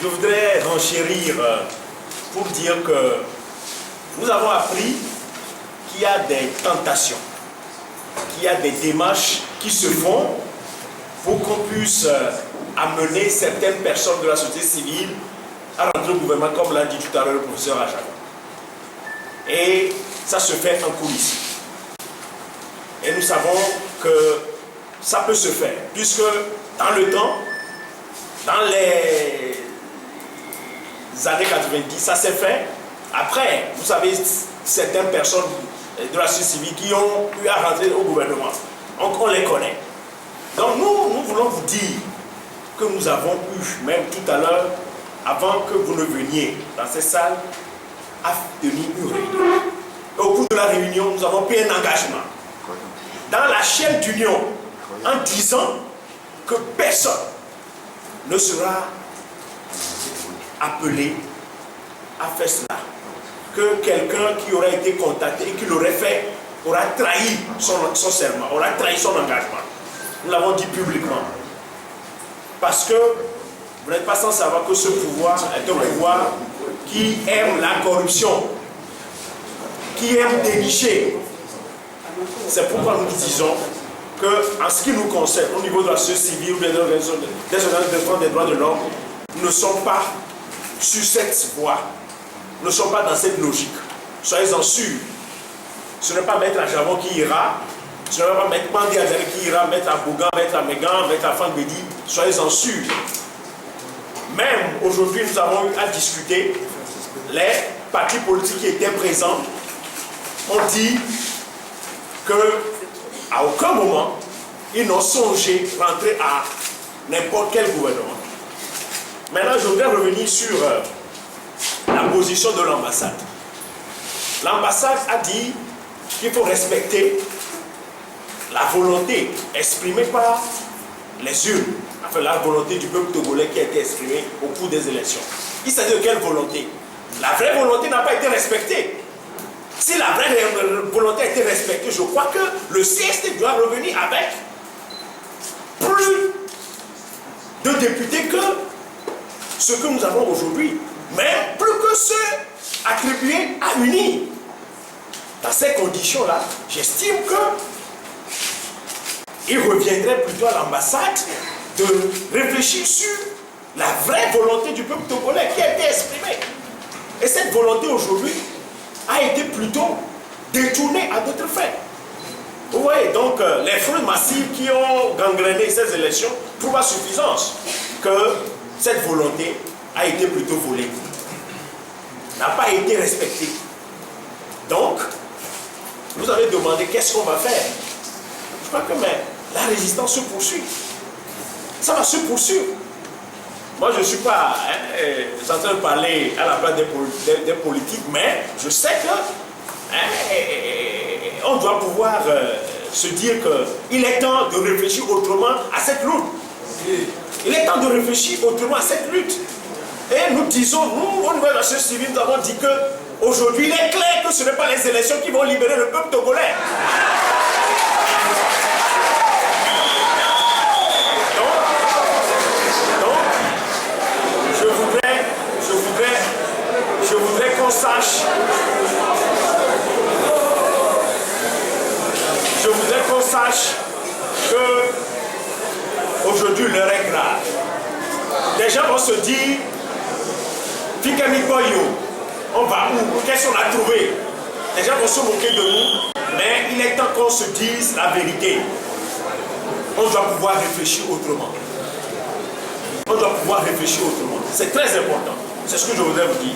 je voudrais renchérir pour dire que nous avons appris qu'il y a des tentations, qu'il y a des démarches qui se font pour qu'on puisse amener certaines personnes de la société civile à rentrer au gouvernement, comme l'a dit tout à l'heure le professeur Ajak. Et ça se fait en coulisses. Et nous savons que ça peut se faire, puisque dans le temps, dans les années 90, ça s'est fait. Après, vous savez, certaines personnes de la société civile qui ont eu à rentrer au gouvernement. Donc on les connaît. Donc nous voulons vous dire que nous avons eu, même tout à l'heure, avant que vous ne veniez dans cette salle, à tenir une réunion. Et au cours de la réunion, nous avons pris un engagement dans la chaîne d'union en disant que personne ne sera appelé à faire cela. Que quelqu'un qui aurait été contacté et qui l'aurait fait aura trahi son serment, aura trahi son engagement. Nous l'avons dit publiquement. Parce que vous n'êtes pas sans savoir que ce pouvoir est un pouvoir qui aime la corruption, qui aime dénicher. C'est pourquoi nous disons que, en ce qui nous concerne, au niveau de la société civile ou des organisations de défense des droits de l'homme, nous ne sommes pas sur cette voie. Nous ne sommes pas dans cette logique. Soyez-en sûrs. Ce n'est pas Maître Ajavon qui ira, ce n'est pas Maître Mandi Azari qui ira, Maître Abougan, Maître Amégan, Maître Afan Bedi. Soyez-en sûrs. Même aujourd'hui, nous avons eu à discuter. Les partis politiques qui étaient présents ont dit qu'à aucun moment, ils n'ont songé rentrer à n'importe quel gouvernement. Maintenant, je voudrais revenir sur la position de l'ambassade. L'ambassade a dit qu'il faut respecter la volonté exprimée par les urnes, enfin la volonté du peuple togolais qui a été exprimée au cours des élections. Il s'agit de quelle volonté? La vraie volonté n'a pas été respectée. Si la vraie volonté a été respectée, je crois que le CST doit revenir avec plus de députés que ce que nous avons aujourd'hui, mais plus que ceux attribués à UNI. Dans ces conditions-là, j'estime qu'il reviendrait plutôt à l'ambassade de réfléchir sur la vraie volonté du peuple togolais qui a été exprimée. Et cette volonté aujourd'hui a été plutôt détournée à d'autres fins. Vous voyez, donc les fraudes massives qui ont gangréné ces élections prouvent à suffisance que cette volonté a été plutôt volée, n'a pas été respectée. Donc, vous avez demandé qu'est-ce qu'on va faire. Je crois que la résistance se poursuit. Ça va se poursuivre. Moi, je ne suis pas en train de parler à la place des politiques, mais je sais que on doit pouvoir se dire qu'il est temps de réfléchir autrement à cette lutte. Il est temps de réfléchir autrement à cette lutte. Et nous disons, nous, au niveau de la société civile, nous avons dit qu'aujourd'hui, il est clair que ce n'est pas les élections qui vont libérer le peuple togolais. Je voudrais qu'on sache, que aujourd'hui l'heure est grave. Les gens vont se dire, Fikami Boyo, on va où? Qu'est-ce qu'on a trouvé? Les gens vont se moquer de nous, mais il est temps qu'on se dise la vérité. On doit pouvoir réfléchir autrement. On doit pouvoir réfléchir autrement. C'est très important. C'est ce que je voudrais vous dire.